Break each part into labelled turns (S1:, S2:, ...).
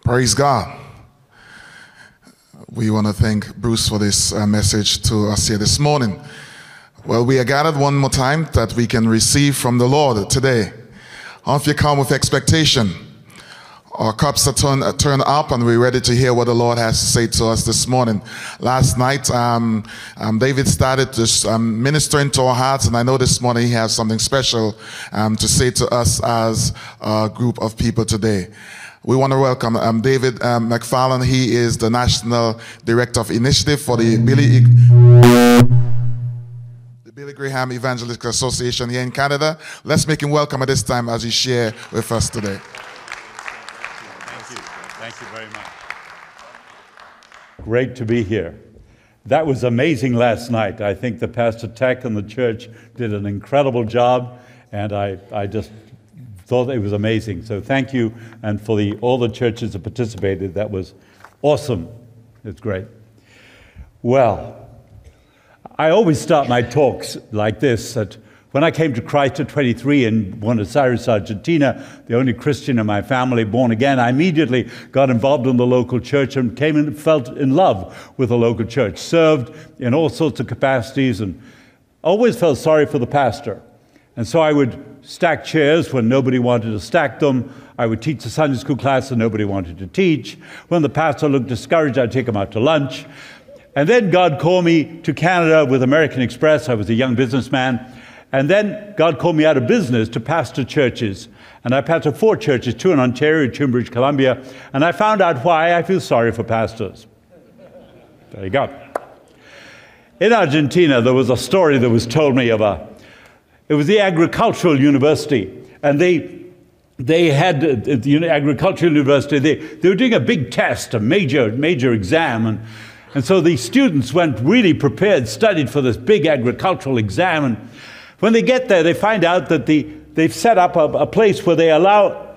S1: Praise God. We want to thank Bruce for this message to us here this morning. Well, we are gathered one more time that we can receive from the Lord today. If you come with expectation, our cups are turned up and we're ready to hear what the Lord has to say to us this morning. Last night, David started just ministering to our hearts, and I know this morning he has something special to say to us as a group of people today. We want to welcome David Macfarlane. He is the National Director of Initiative for the Billy Graham Evangelistic Association here in Canada. Let's make him welcome at this time as he shares with us today.
S2: Thank you. Thank you very much. Great to be here. That was amazing last night. I think the Pastor Tech and the church did an incredible job, and I just thought it was amazing. So thank you, and for all the churches that participated. That was awesome. It's great. Well, I always start my talks like this, that when I came to Christ at 23 in Buenos Aires, Argentina, the only Christian in my family born again, I immediately got involved in the local church and came and felt in love with the local church, served in all sorts of capacities, and always felt sorry for the pastor. And so I would stack chairs when nobody wanted to stack them. I would teach a Sunday school class and nobody wanted to teach. When the pastor looked discouraged, I'd take him out to lunch. And then God called me to Canada with American Express. I was a young businessman. And then God called me out of business to pastor churches. And I pastored 4 churches, 2 in Ontario, 2 in British Columbia. And I found out why I feel sorry for pastors. There you go. In Argentina, there was a story that was told me of it was the agricultural university, and they had the agricultural university. They were doing a big test, a major exam, and so the students went really prepared, studied for this big agricultural exam. And when they get there, they find out that they've set up a place where they allow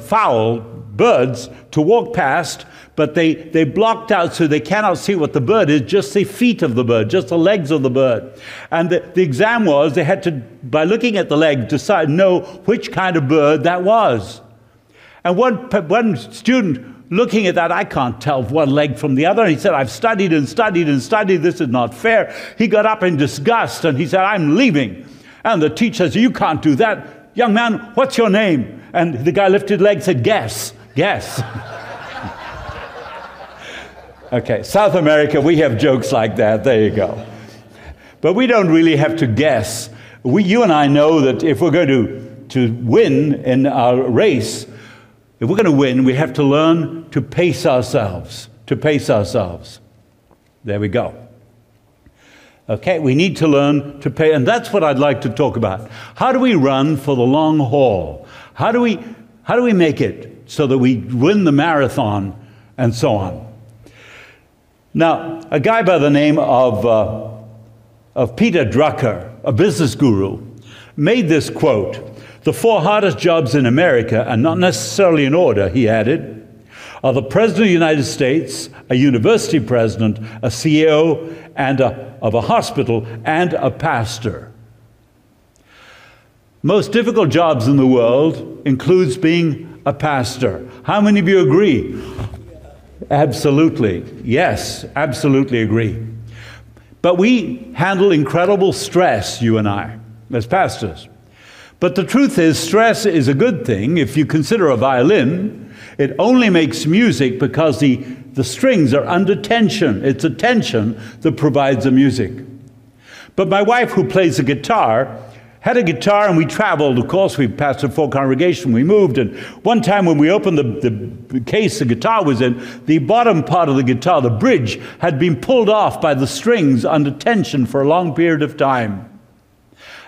S2: fowl birds to walk past, but they blocked out so they cannot see what the bird is, just the feet of the bird, just the legs of the bird. And the exam was they had to, by looking at the leg, know which kind of bird that was. And one student looking at that, I can't tell one leg from the other. And he said, I've studied and studied and studied. This is not fair. He got up in disgust and he said, I'm leaving. And the teacher says, you can't do that. Young man, what's your name? And the guy lifted legs and said, guess. Okay, South America, we have jokes like that. There you go. But we don't really have to guess. You and I know that if we're going to win in our race, if we're going to win, we have to learn to pace ourselves. There we go. Okay, we need to learn to pace, and that's what I'd like to talk about. How do we run for the long haul? How do we make it so that we win the marathon and so on? Now, a guy by the name of Peter Drucker, a business guru, made this quote: "The 4 hardest jobs in America, and not necessarily in order," he added, "are the President of the United States, a university president, a CEO of a hospital, and a pastor." Most difficult jobs in the world includes being a pastor. How many of you agree? Absolutely. Yes, absolutely agree. But we handle incredible stress, you and I, as pastors. But the truth is, stress is a good thing. If you consider a violin, it only makes music because the strings are under tension. It's a tension that provides the music. But my wife, who plays the guitar, had a guitar, and we traveled. Of course, we pastored 4 congregations. We moved, and one time when we opened the case the guitar was in, the bottom part of the guitar, the bridge, had been pulled off by the strings under tension for a long period of time.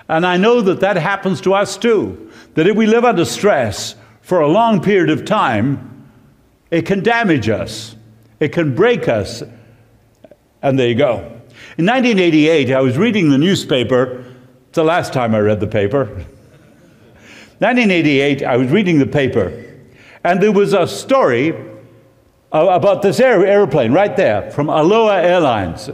S2: And I know that happens to us too, that if we live under stress for a long period of time, it can damage us. It can break us. And there you go. In 1988, I was reading the newspaper. It's the last time I read the paper. 1988, I was reading the paper, and there was a story about this airplane right there from Aloha Airlines.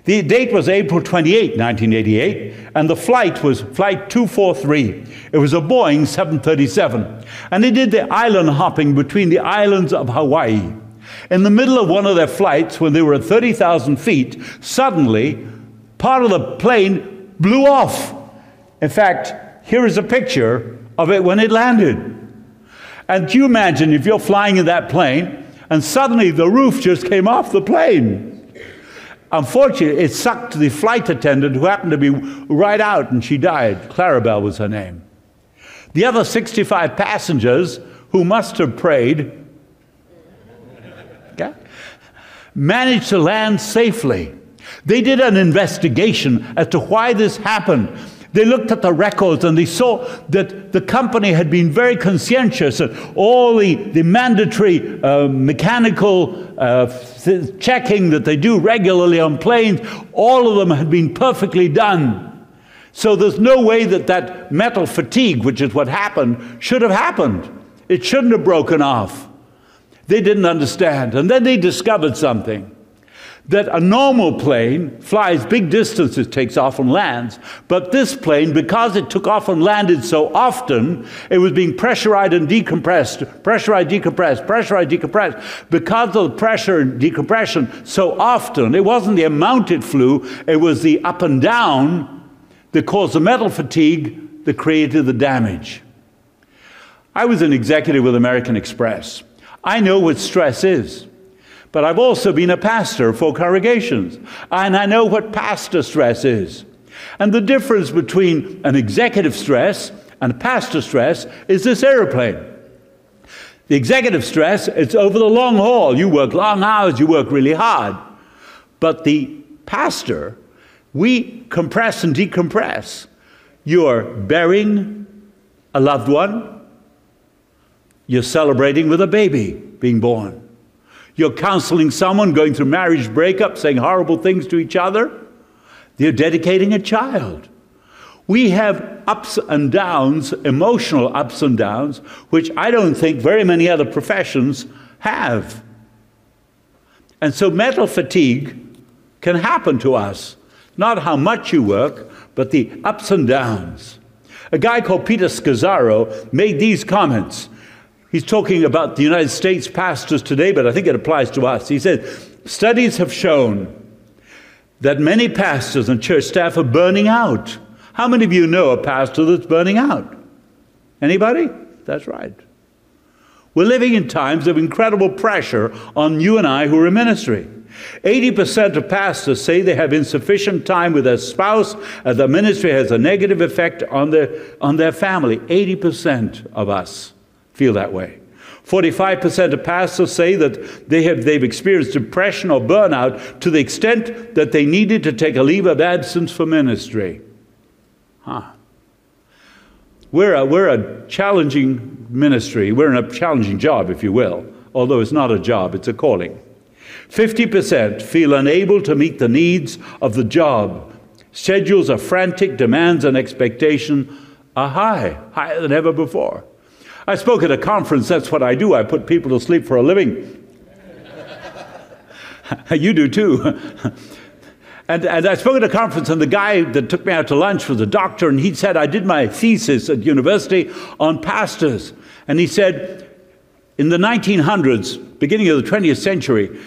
S2: The date was April 28, 1988, and the flight was Flight 243. It was a Boeing 737, and they did the island hopping between the islands of Hawaii. In the middle of one of their flights, when they were at 30,000 feet, suddenly part of the plane blew off. In fact, here is a picture of it when it landed. And do you imagine if you're flying in that plane and suddenly the roof just came off the plane? Unfortunately, it sucked the flight attendant who happened to be right out, and she died. Clarabelle was her name. The other 65 passengers, who must have prayed, okay, managed to land safely. They did an investigation as to why this happened. They looked at the records and they saw that the company had been very conscientious, and all the mandatory mechanical checking that they do regularly on planes, all of them had been perfectly done. So there's no way that that metal fatigue, which is what happened, should have happened. It shouldn't have broken off. They didn't understand. And then they discovered something. That a normal plane flies big distances, takes off and lands, but this plane, because it took off and landed so often, it was being pressurized and decompressed, pressurized, decompressed, pressurized, decompressed. Because of the pressure and decompression so often, it wasn't the amount it flew, it was the up and down that caused the metal fatigue that created the damage. I was an executive with American Express. I know what stress is. But I've also been a pastor for congregations, and I know what pastor stress is. And the difference between an executive stress and a pastor stress is this airplane. The executive stress, it's over the long haul. You work long hours, you work really hard. But the pastor, we compress and decompress. You're burying a loved one. You're celebrating with a baby being born. You're counseling someone going through marriage breakup, saying horrible things to each other. You're dedicating a child. We have ups and downs, emotional ups and downs, which I don't think very many other professions have. And so mental fatigue can happen to us. Not how much you work, but the ups and downs. A guy called Peter Scazzaro made these comments. He's talking about the United States pastors today, but I think it applies to us. He said, studies have shown that many pastors and church staff are burning out. How many of you know a pastor that's burning out? Anybody? That's right. We're living in times of incredible pressure on you and I who are in ministry. 80% of pastors say they have insufficient time with their spouse, and the ministry has a negative effect on their family. 80% of us feel that way. 45% of pastors say that they've experienced depression or burnout to the extent that they needed to take a leave of absence for ministry. We're a challenging ministry. We're in a challenging job, if you will, although it's not a job, it's a calling. 50% feel unable to meet the needs of the job. Schedules are frantic, demands and expectations are higher than ever before. I spoke at a conference. That's what I do. I put people to sleep for a living. You do too. And I spoke at a conference, and the guy that took me out to lunch was a doctor, and he said, I did my thesis at university on pastors. And he said, in the 1900s, beginning of the 20th century,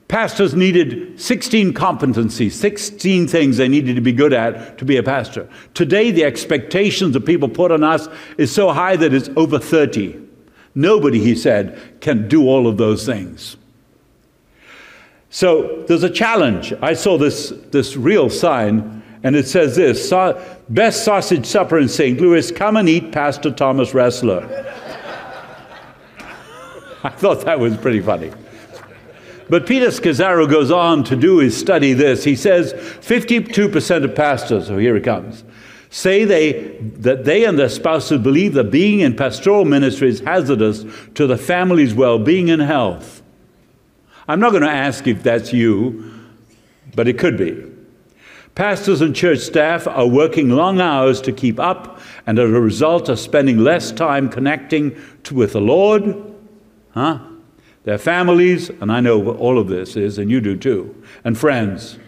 S2: pastors needed 16 competencies, 16 things they needed to be good at to be a pastor. Today, the expectations that people put on us is so high that it's over 30. Nobody, he said, can do all of those things. So there's a challenge. I saw this real sign, and it says this, best sausage supper in St. Louis, come and eat Pastor Thomas Ressler. I thought that was pretty funny. But Peter Scazzaro goes on to do his study this. He says 52% of pastors, so here it comes, say that they and their spouses believe that being in pastoral ministry is hazardous to the family's well-being and health. I'm not going to ask if that's you, but it could be. Pastors and church staff are working long hours to keep up, and as a result are spending less time connecting with the Lord, their families, and I know what all of this is, and you do too, and friends.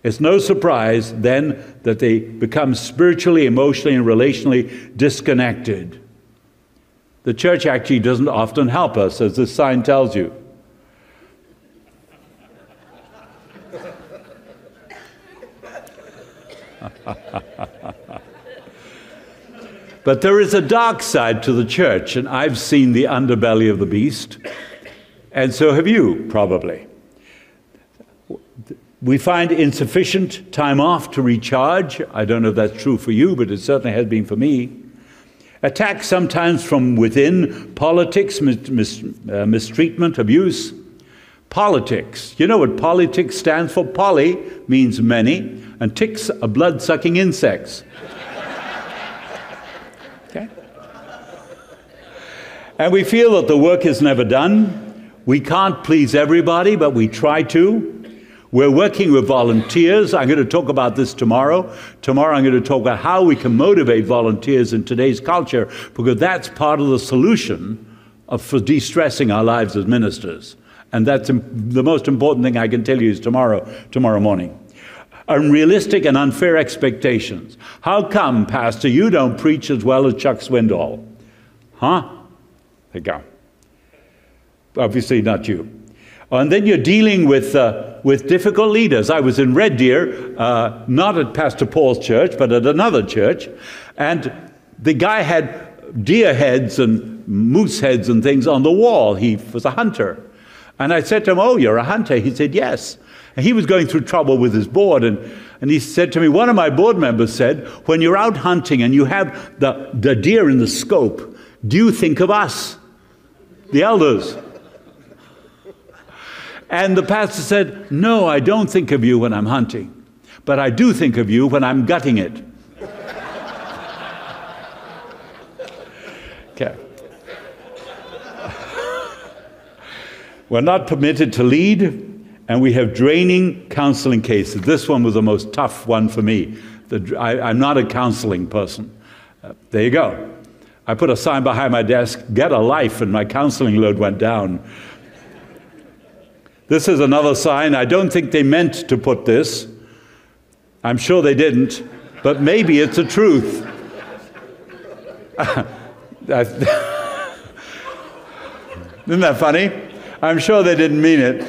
S2: It's no surprise then that they become spiritually, emotionally, and relationally disconnected. The church actually doesn't often help us, as this sign tells you. But there is a dark side to the church, and I've seen the underbelly of the beast, and so have you, probably. We find insufficient time off to recharge. I don't know if that's true for you, but it certainly has been for me. Attacks sometimes from within, politics, mistreatment, abuse. Politics. You know what politics stands for? Poly means many, and ticks are blood-sucking insects. Okay? And we feel that the work is never done. We can't please everybody, but we try to. We're working with volunteers. I'm going to talk about this tomorrow. Tomorrow I'm going to talk about how we can motivate volunteers in today's culture, because that's part of the solution for de-stressing our lives as ministers. And that's the most important thing I can tell you is tomorrow morning. Unrealistic and unfair expectations. How come, Pastor, you don't preach as well as Chuck Swindoll? Huh? There you go. Obviously not you. And then you're dealing with difficult leaders. I was in Red Deer, not at Pastor Paul's church, but at another church, and the guy had deer heads and moose heads and things on the wall. He was a hunter. And I said to him, "Oh, you're a hunter?" He said, "Yes." And he was going through trouble with his board, and he said to me, one of my board members said, "When you're out hunting and you have the deer in the scope, do you think of us, the elders?" And the pastor said, "No, I don't think of you when I'm hunting, but I do think of you when I'm gutting it." Okay. We're not permitted to lead, and we have draining counseling cases. This one was the most tough one for me. I'm not a counseling person. There you go. I put a sign behind my desk, "Get a life," and my counseling load went down. This is another sign. I don't think they meant to put this. I'm sure they didn't, but maybe it's the truth. Isn't that funny? I'm sure they didn't mean it.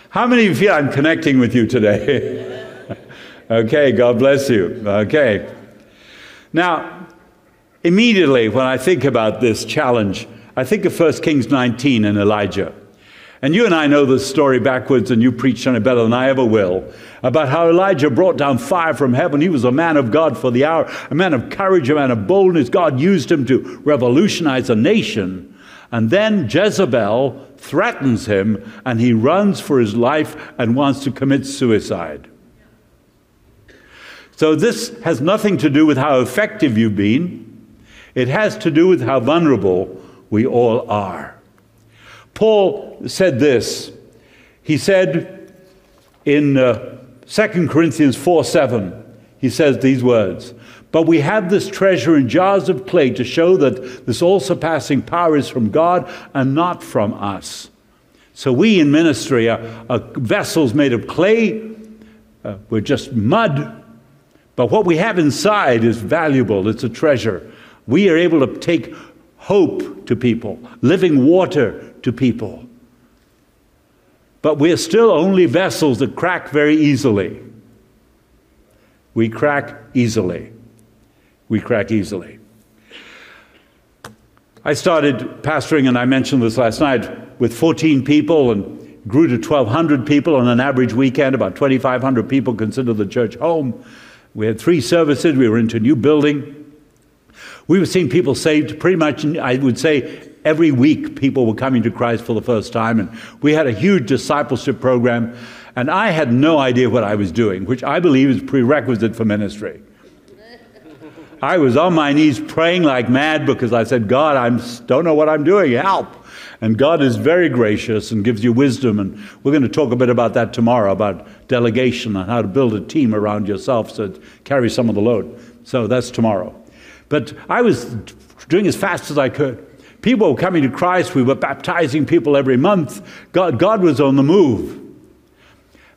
S2: How many of you feel I'm connecting with you today? Okay, God bless you. Okay. Now, immediately when I think about this challenge, I think of 1 Kings 19 and Elijah. And you and I know this story backwards, and you preached on it better than I ever will, about how Elijah brought down fire from heaven. He was a man of God for the hour, a man of courage, a man of boldness. God used him to revolutionize a nation. And then Jezebel threatens him, and he runs for his life and wants to commit suicide. So this has nothing to do with how effective you've been. It has to do with how vulnerable we all are. Paul said this. He said in 2 Corinthians 4:7, he says these words, "But we have this treasure in jars of clay to show that this all-surpassing power is from God and not from us." So we in ministry are vessels made of clay. We're just mud. But what we have inside is valuable. It's a treasure. We are able to take hope to people, living water to people. But we're still only vessels that crack very easily. We crack easily. We crack easily. I started pastoring, and I mentioned this last night, with 14 people and grew to 1,200 people on an average weekend. About 2,500 people consider the church home. We had 3 services. We were into a new building. We were seeing people saved pretty much, I would say, every week people were coming to Christ for the first time. And we had a huge discipleship program. And I had no idea what I was doing, which I believe is prerequisite for ministry. I was on my knees praying like mad because I said, "God, I don't know what I'm doing. Help." And God is very gracious and gives you wisdom. And we're going to talk a bit about that tomorrow, about delegation and how to build a team around yourself so it carries some of the load. So that's tomorrow. But I was doing as fast as I could. People were coming to Christ. We were baptizing people every month. God was on the move.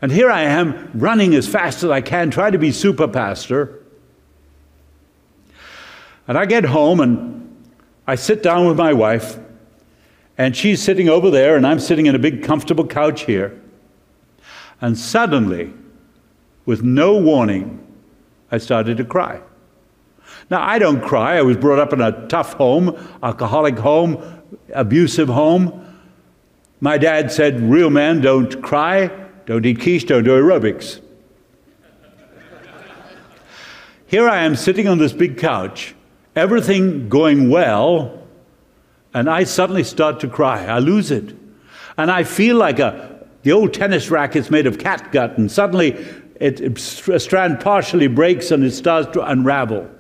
S2: And here I am running as fast as I can, trying to be super pastor. And I get home and I sit down with my wife, and she's sitting over there, and I'm sitting in a big comfortable couch here. And suddenly, with no warning, I started to cry. Now, I don't cry. I was brought up in a tough home, alcoholic home, abusive home. My dad said, real men don't cry, don't eat quiche, don't do aerobics. Here I am sitting on this big couch, everything going well, and I suddenly start to cry. I lose it. And I feel like the old tennis racket's made of catgut, and suddenly a strand partially breaks and it starts to unravel.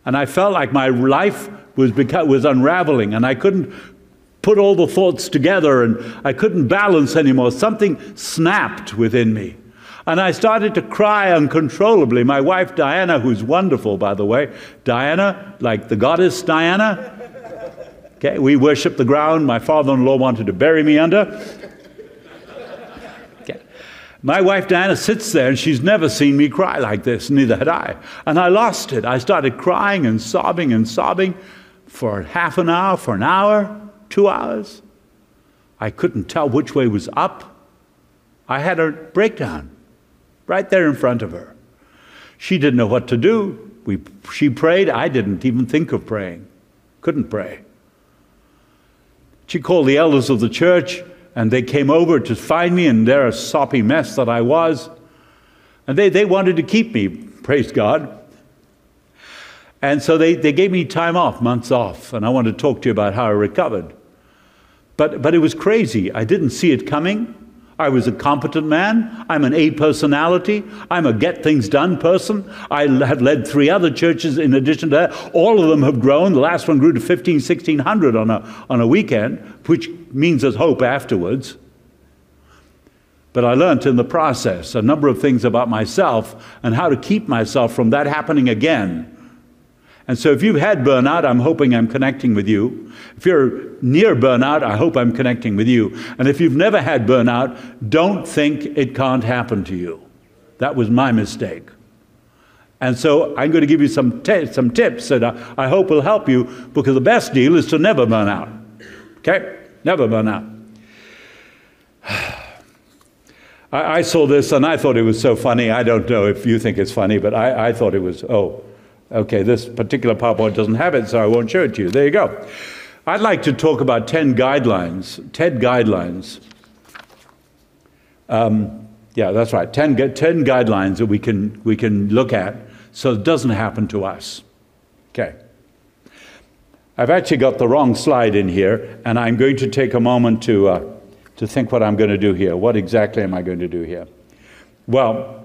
S2: And I felt like my life was unraveling, and I couldn't put all the thoughts together, and I couldn't balance anymore. Something snapped within me. And I started to cry uncontrollably. My wife, Diana, who's wonderful, by the way, Diana, like the goddess Diana. Okay, we worship the ground my father-in-law wanted to bury me under. Okay. My wife, Diana, sits there, and she's never seen me cry like this, neither had I. And I lost it. I started crying and sobbing for half an hour, for an hour, 2 hours. I couldn't tell which way was up. I had a breakdown right there in front of her. She didn't know what to do. She prayed. I didn't even think of praying. Couldn't pray. She called the elders of the church, and they came over to find me, and they're a soppy mess that I was. And they wanted to keep me, praise God. And so they gave me time off, months off, and I want to talk to you about how I recovered. But it was crazy. I didn't see it coming. I was a competent man. I'm an A personality. I'm a get-things-done person. I have led 3 other churches in addition to that. All of them have grown. The last one grew to 1,600 on a weekend, which means there's hope afterwards. But I learned in the process a number of things about myself and how to keep myself from that happening again. And so if you've had burnout, I'm hoping I'm connecting with you. If you're near burnout, I hope I'm connecting with you. And if you've never had burnout, don't think it can't happen to you. That was my mistake. And so I'm going to give you some tips that I hope will help you, because the best deal is to never burn out. Okay? Never burn out. I saw this and I thought it was so funny. I don't know if you think it's funny, but I thought it was, okay, this particular PowerPoint doesn't have it, so I won't show it to you. There you go. I'd like to talk about 10 guidelines. 10 guidelines. Yeah, that's right. 10 guidelines that we can look at so it doesn't happen to us. Okay. I've actually got the wrong slide in here, and I'm going to take a moment to think what I'm going to do here. What exactly am I going to do here? Well,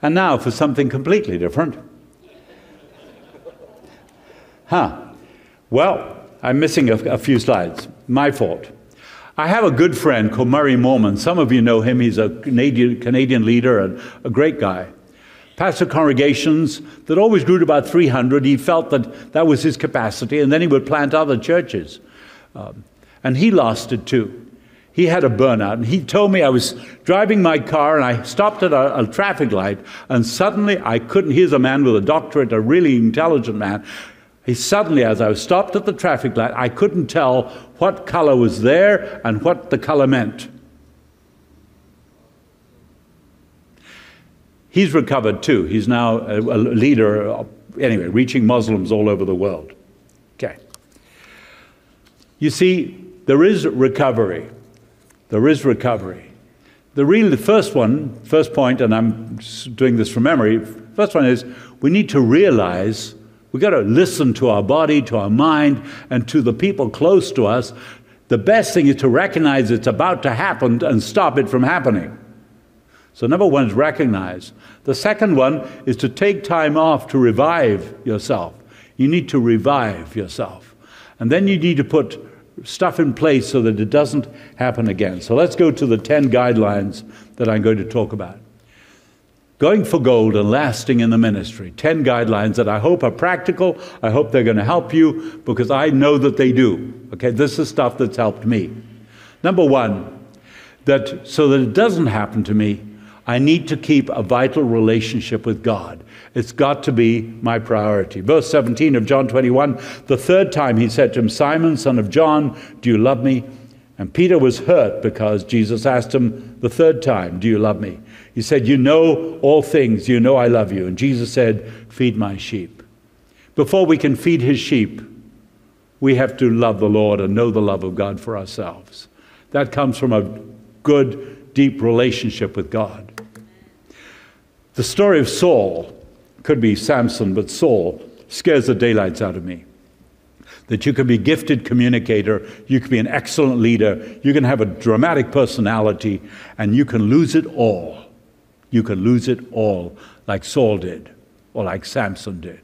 S2: And now for something completely different. Well, I'm missing a few slides. My fault. I have a good friend called Murray Mormon. Some of you know him. He's a Canadian leader and a great guy. Pastor congregations that always grew to about 300. He felt that was his capacity, and then he would plant other churches. And he lost it too. He had a burnout, and he told me I was driving my car, and I stopped at a traffic light, and suddenly I couldn't. Here's a man with a doctorate, a really intelligent man. Suddenly, as I was stopped at the traffic light, I couldn't tell what color was there and what the color meant. He's recovered too. He's now a leader, anyway, reaching Muslims all over the world. Okay. You see, there is recovery. There is recovery. The first point, and I'm doing this from memory, first one is we need to realize we've got to listen to our body, to our mind, and to the people close to us. The best thing is to recognize it's about to happen and stop it from happening. So number one is recognize. The second one is to take time off to revive yourself. You need to revive yourself. And then you need to put stuff in place so that it doesn't happen again. So let's go to the 10 guidelines that I'm going to talk about. Going for gold and lasting in the ministry. 10 guidelines that I hope are practical. I hope they're going to help you because I know that they do. Okay, this is stuff that's helped me. Number one, so that it doesn't happen to me, I need to keep a vital relationship with God. It's got to be my priority. Verse 17 of John 21, the third time he said to him, Simon, son of John, do you love me? And Peter was hurt because Jesus asked him the third time, do you love me? He said, you know all things, you know I love you. And Jesus said, feed my sheep. Before we can feed his sheep, we have to love the Lord and know the love of God for ourselves. That comes from a good, deep relationship with God. The story of Saul, could be Samson, but Saul, scares the daylights out of me. That you can be a gifted communicator, you can be an excellent leader, you can have a dramatic personality, and you can lose it all. You can lose it all like Saul did, or like Samson did.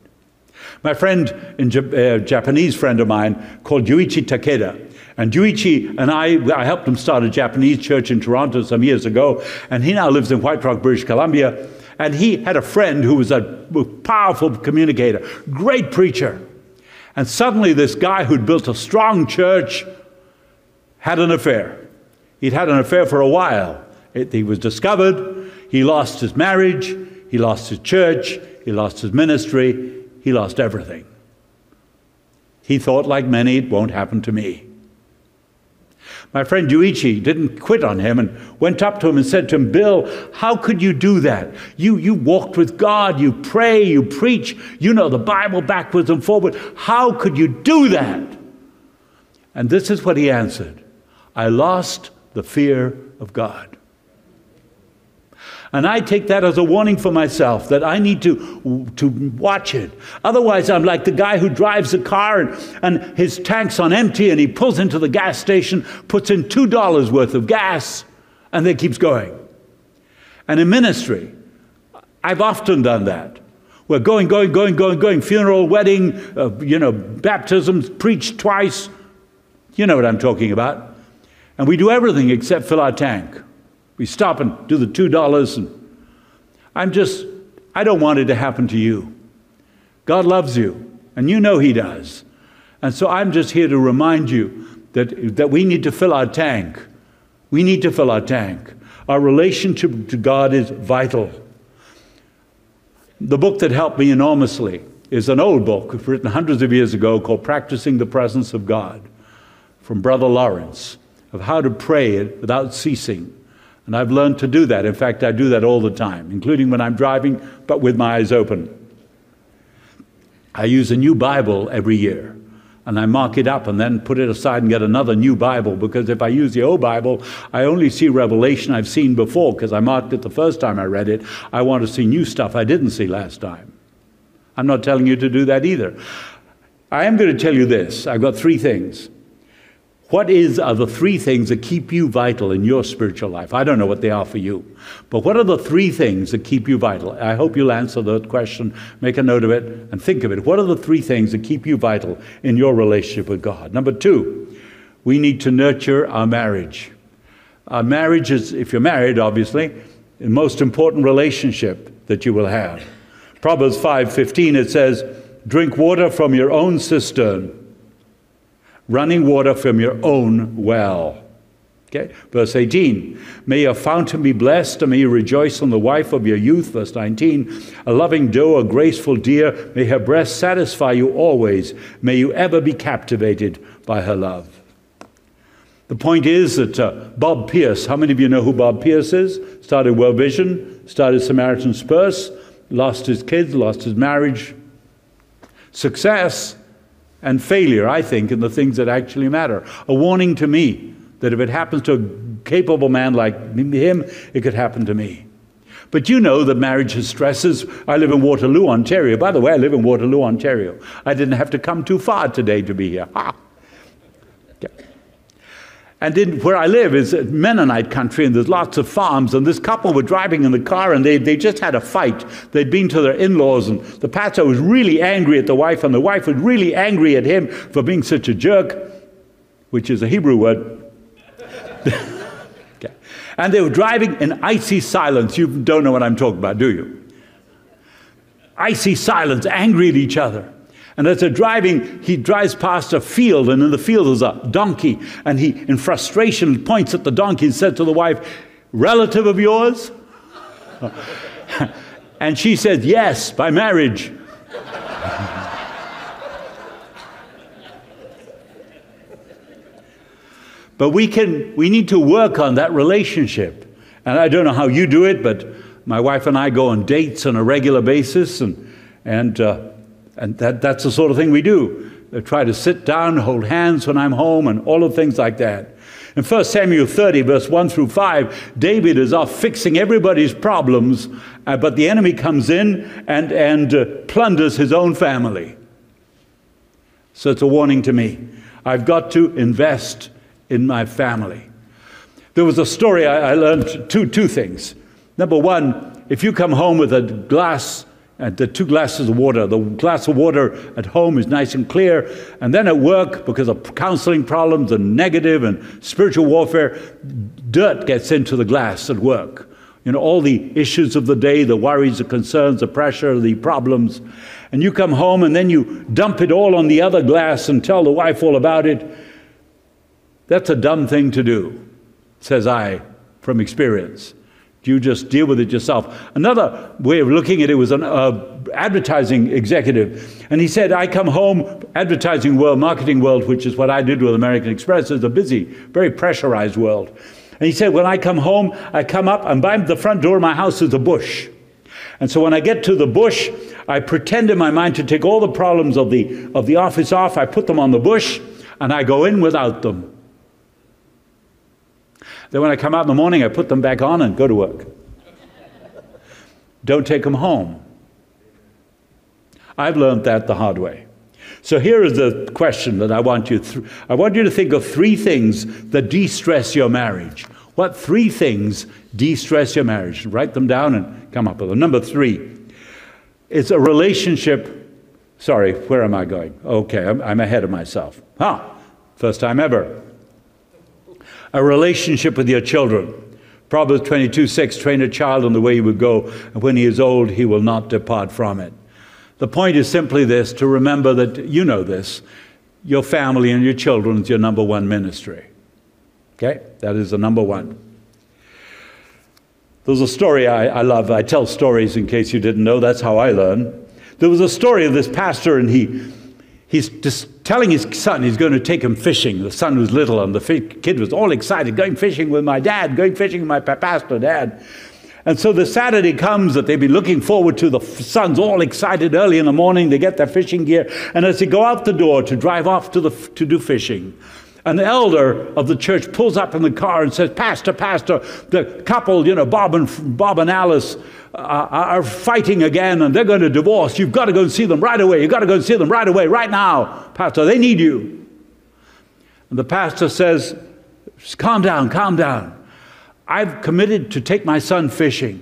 S2: My friend, a Japanese friend of mine called Yuichi Takeda, and Yuichi and I helped him start a Japanese church in Toronto some years ago, and he now lives in White Rock, British Columbia, and he had a friend who was a powerful communicator, great preacher. And suddenly this guy who'd built a strong church had an affair. He'd had an affair for a while. He was discovered. He lost his marriage. He lost his church. He lost his ministry. He lost everything. He thought, like many, it won't happen to me. My friend Yuichi didn't quit on him and went up to him and said to him, Bill, how could you do that? You walked with God, you pray, you preach, you know the Bible backwards and forward. How could you do that? And this is what he answered. I lost the fear of God. And I take that as a warning for myself that I need to watch it. Otherwise, I'm like the guy who drives a car and his tank's on empty and he pulls into the gas station, puts in $2 worth of gas, and then keeps going. And in ministry, I've often done that. We're going, funeral, wedding, baptisms, preached twice. You know what I'm talking about. And we do everything except fill our tank. We stop and do the $2, and I don't want it to happen to you. God loves you, and you know he does. And so I'm just here to remind you that we need to fill our tank. We need to fill our tank. Our relationship to God is vital. The book that helped me enormously is an old book written hundreds of years ago called Practicing the Presence of God, from Brother Lawrence, of how to pray without ceasing. And I've learned to do that. In fact, I do that all the time, including when I'm driving, but with my eyes open. I use a new Bible every year, and I mark it up and then put it aside and get another new Bible, because if I use the old Bible, I only see revelation I've seen before, because I marked it the first time I read it. I want to see new stuff I didn't see last time. I'm not telling you to do that either. I am going to tell you this. I've got 3 things. What are the 3 things that keep you vital in your spiritual life? I don't know what they are for you. But what are the 3 things that keep you vital? I hope you'll answer that question, make a note of it, and think of it. What are the 3 things that keep you vital in your relationship with God? Number 2, we need to nurture our marriage. Our marriage is, if you're married, obviously, the most important relationship that you will have. Proverbs 5:15, it says, drink water from your own cistern, running water from your own well. Okay, verse 18, may your fountain be blessed, and may you rejoice on the wife of your youth. Verse 19, a loving doe, a graceful deer, may her breast satisfy you always. May you ever be captivated by her love. The point is that Bob Pierce, how many of you know who Bob Pierce is? Started World Vision, started Samaritan Spurs, lost his kids, lost his marriage. Success and failure, I think, in the things that actually matter. A warning to me that if it happens to a capable man like him, it could happen to me. But you know that marriage has stresses. I live in Waterloo, Ontario. By the way, I live in Waterloo, Ontario. I didn't have to come too far today to be here. Ha! Yeah. And where I live is Mennonite country, and there's lots of farms, and this couple were driving in the car, and they just had a fight. They'd been to their in-laws, and the pastor was really angry at the wife, and the wife was really angry at him for being such a jerk, which is a Hebrew word. Okay. And they were driving in icy silence. You don't know what I'm talking about, do you? Icy silence, angry at each other. And as they're driving, he drives past a field, and in the field is a donkey. And he, in frustration, points at the donkey and said to the wife, "Relative of yours?" And she said, "Yes, by marriage." But we need to work on that relationship. And I don't know how you do it, but my wife and I go on dates on a regular basis, and that's the sort of thing we do. I try to sit down, hold hands when I'm home, and all of things like that. In 1 Samuel 30, verse 1 through 5, David is off fixing everybody's problems, but the enemy comes in and plunders his own family. So it's a warning to me. I've got to invest in my family. There was a story I learned, two things. Number one, if you come home with a glass, the 2 glasses of water, the glass of water at home is nice and clear, and then at work, because of counseling problems and negative and spiritual warfare, dirt gets into the glass at work. You know, all the issues of the day, the worries, the concerns, the pressure, the problems. And you come home and then you dump it all on the other glass and tell the wife all about it. That's a dumb thing to do, says I, from experience. You just deal with it yourself. Another way of looking at it was an advertising executive. And he said, I come home, advertising world, marketing world, which is what I did with American Express, is a busy, very pressurized world. And he said, when I come home, I come up, and by the front door of my house is a bush. And so when I get to the bush, I pretend in my mind to take all the problems of the office off. I put them on the bush, and I go in without them. Then when I come out in the morning, I put them back on and go to work. Don't take them home. I've learned that the hard way. So here is the question that I want you to think of 3 things that de-stress your marriage. What 3 things de-stress your marriage? Write them down and come up with them. Number 3, it's a relationship. Sorry, where am I going? Okay, I'm ahead of myself. First time ever. A relationship with your children. Proverbs 22:6, train a child in the way he would go, and when he is old, he will not depart from it. The point is simply this, to remember that you know this, your family and your children is your number 1 ministry. Okay? That is the number 1. There's a story I love. I tell stories in case you didn't know. That's how I learn. There was a story of this pastor, and he's just telling his son he's going to take him fishing. The son was little, and the kid was all excited, going fishing with my dad, going fishing with my pastor dad. And so the Saturday comes that they've been looking forward to. The son's all excited early in the morning. They get their fishing gear. And as they go out the door to drive off to do fishing, an elder of the church pulls up in the car and says, Pastor, the couple, Bob and Alice, are fighting again, and they're going to divorce. You've got to go and see them right away. You've got to go and see them right away, right now, Pastor. They need you. And the pastor says, calm down. I've committed to take my son fishing,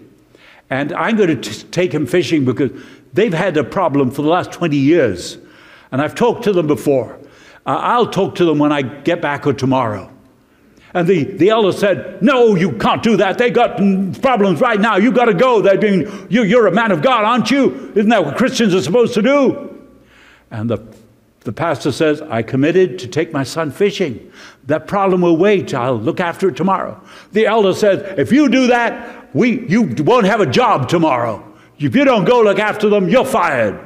S2: and I'm going to take him fishing because they've had a problem for the last 20 years, and I've talked to them before. I'll talk to them when I get back or tomorrow. And the elder said, no, you can't do that. They got problems right now. You've got to go. You're a man of God, aren't you? Isn't that what Christians are supposed to do? And the pastor says, I committed to take my son fishing. That problem will wait. I'll look after it tomorrow. The elder says, if you do that, you won't have a job tomorrow. If you don't go look after them, you're fired.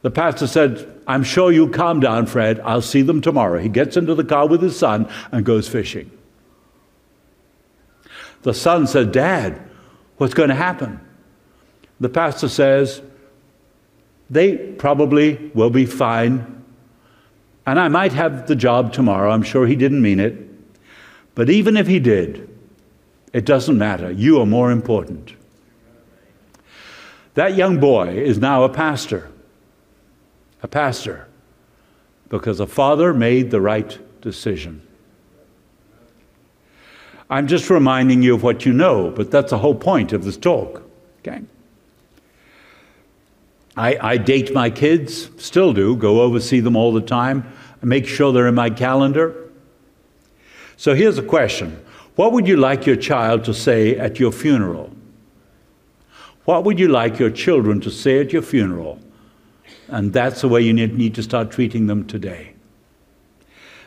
S2: The pastor said, I'm sure you calm down, Fred. I'll see them tomorrow. He gets into the car with his son and goes fishing. The son said, Dad, what's going to happen? The pastor says, they probably will be fine, and I might have the job tomorrow. I'm sure he didn't mean it. But even if he did, it doesn't matter. You are more important. That young boy is now a pastor. A pastor, because a father made the right decision. I'm just reminding you of what you know, but that's the whole point of this talk. Okay? I date my kids, still do, go over, see them all the time, I make sure they're in my calendar. So here's a question. What would you like your child to say at your funeral? What would you like your children to say at your funeral? And that's the way you need to start treating them today.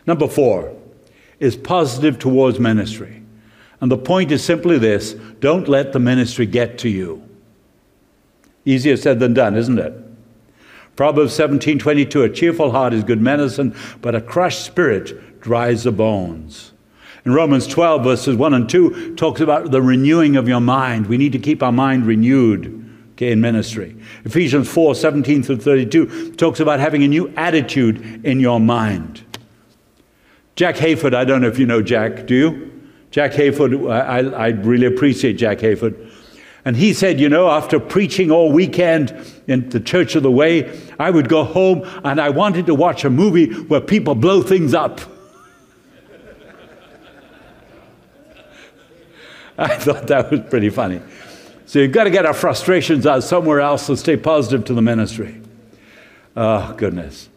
S2: Number 4 is positive towards ministry. And the point is simply this: don't let the ministry get to you. Easier said than done, isn't it? Proverbs 17:22, a cheerful heart is good medicine, but a crushed spirit dries the bones. In Romans 12, verses 1 and 2, talks about the renewing of your mind. We need to keep our mind renewed, okay, in ministry. Ephesians 4:17 through 32 talks about having a new attitude in your mind. Jack Hayford, I don't know if you know Jack, do you? Jack Hayford, I really appreciate Jack Hayford. And he said, you know, after preaching all weekend in the Church of the Way, I would go home and I wanted to watch a movie where people blow things up. I thought that was pretty funny. So you've got to get our frustrations out somewhere else and stay positive to the ministry. Oh, goodness.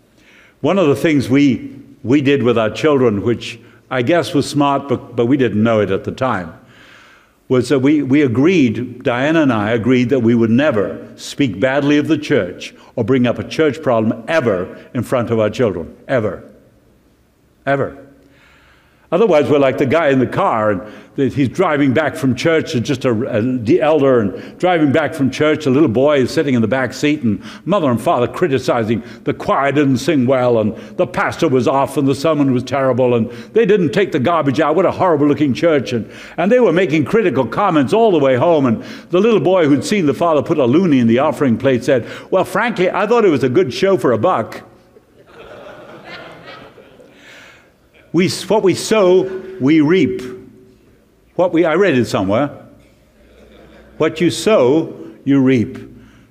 S2: One of the things we did with our children, which I guess was smart, but we didn't know it at the time, was that we agreed, Diana and I agreed, that we would never speak badly of the church or bring up a church problem ever in front of our children. Ever. Ever. Otherwise, we're like the guy in the car, and he's driving back from church, just the elder, and driving back from church, a little boy is sitting in the back seat, and mother and father criticizing the choir didn't sing well, and the pastor was off, and the sermon was terrible, and they didn't take the garbage out. What a horrible-looking church. And they were making critical comments all the way home, and the little boy who'd seen the father put a loonie in the offering plate said, well, frankly, I thought it was a good show for a buck. What we sow, we reap. I read it somewhere. What you sow, you reap.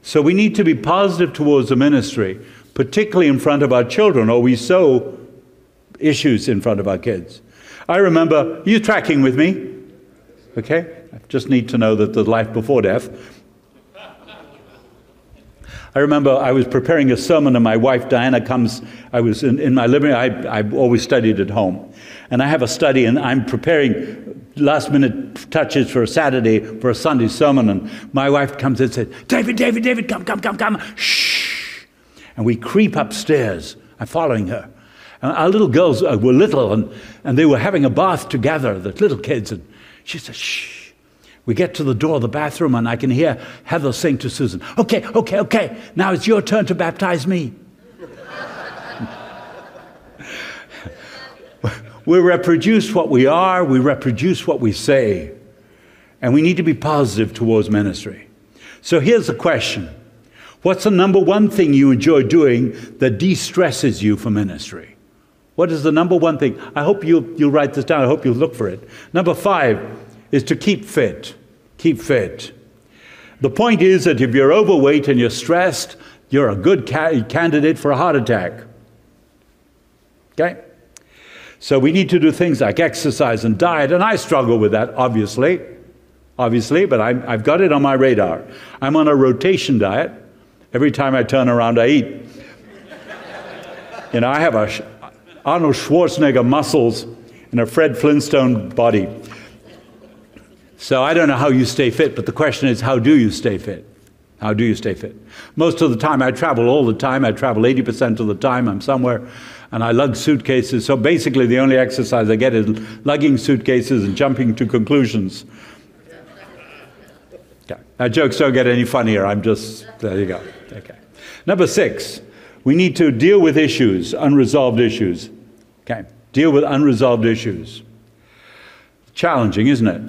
S2: So we need to be positive towards the ministry, particularly in front of our children, or we sow issues in front of our kids. I remember, are you tracking with me? Okay? I just need to know that there's life before death. I remember I was preparing a sermon and my wife Diana comes. I was in my living room. I always studied at home. And I have a study and I'm preparing last minute touches for a Saturday, for a Sunday sermon. And my wife comes and says, David, come. Shh. And we creep upstairs. I'm following her. And our little girls were little and they were having a bath together, the little kids. And she says, shh. We get to the door of the bathroom and I can hear Heather saying to Susan, okay, now it's your turn to baptize me. We reproduce what we are, we reproduce what we say, and we need to be positive towards ministry. So here's the question. What's the number one thing you enjoy doing that de-stresses you for ministry? What is the number one thing? I hope you'll write this down. I hope you'll look for it. Number 5 is to keep fit. Keep fit. The point is that if you're overweight and you're stressed, you're a good candidate for a heart attack. Okay? So we need to do things like exercise and diet, and I struggle with that, obviously, but I've got it on my radar. I'm on a rotation diet. Every time I turn around, I eat. You know, I have Arnold Schwarzenegger muscles and a Fred Flintstone body. So I don't know how you stay fit, but the question is, how do you stay fit? How do you stay fit? Most of the time, I travel all the time. I travel 80% of the time. I'm somewhere, and I lug suitcases. So basically, the only exercise I get is lugging suitcases and jumping to conclusions. Okay. Now, jokes don't get any funnier. There you go. Okay. Number 6, we need to deal with issues, unresolved issues. Okay. Deal with unresolved issues. Challenging, isn't it?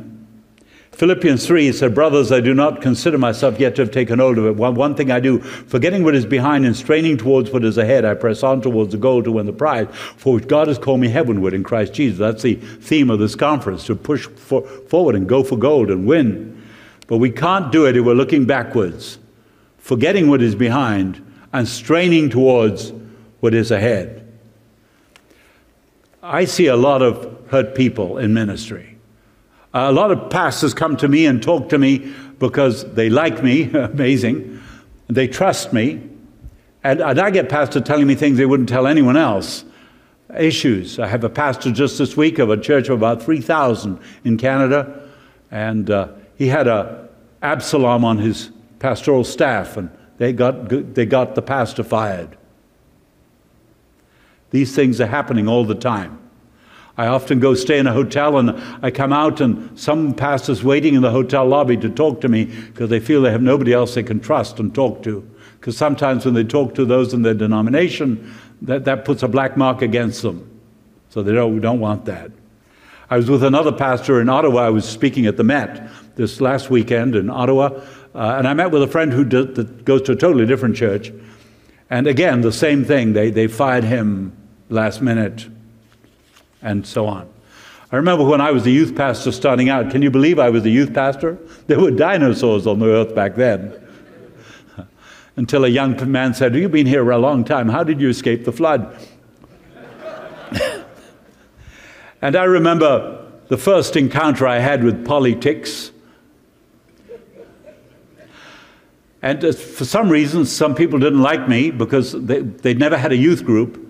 S2: Philippians 3 said, brothers, I do not consider myself yet to have taken hold of it. One thing I do, forgetting what is behind and straining towards what is ahead, I press on towards the goal to win the prize, for which God has called me heavenward in Christ Jesus. That's the theme of this conference, to push forward and go for gold and win. But we can't do it if we're looking backwards, forgetting what is behind and straining towards what is ahead. I see a lot of hurt people in ministry. A lot of pastors come to me and talk to me because they like me, amazing, they trust me, and I get pastors telling me things they wouldn't tell anyone else. issues. I have a pastor just this week of a church of about 3,000 in Canada, and he had a Absalom on his pastoral staff, and they got the pastor fired. These things are happening all the time. I often go stay in a hotel, and I come out and some pastor's waiting in the hotel lobby to talk to me because they feel they have nobody else they can trust and talk to. Because sometimes when they talk to those in their denomination, that puts a black mark against them. So they don't want that. I was with another pastor in Ottawa. I was speaking at the Met this last weekend in Ottawa, and I met with a friend that goes to a totally different church. And again, the same thing. They fired him last minute, and so on. I remember when I was a youth pastor starting out. Can you believe I was a youth pastor? There were dinosaurs on the earth back then. Until a young man said, "You've been here a long time. How did you escape the flood?" And I remember the first encounter I had with politics. And for some reason, some people didn't like me because they'd never had a youth group.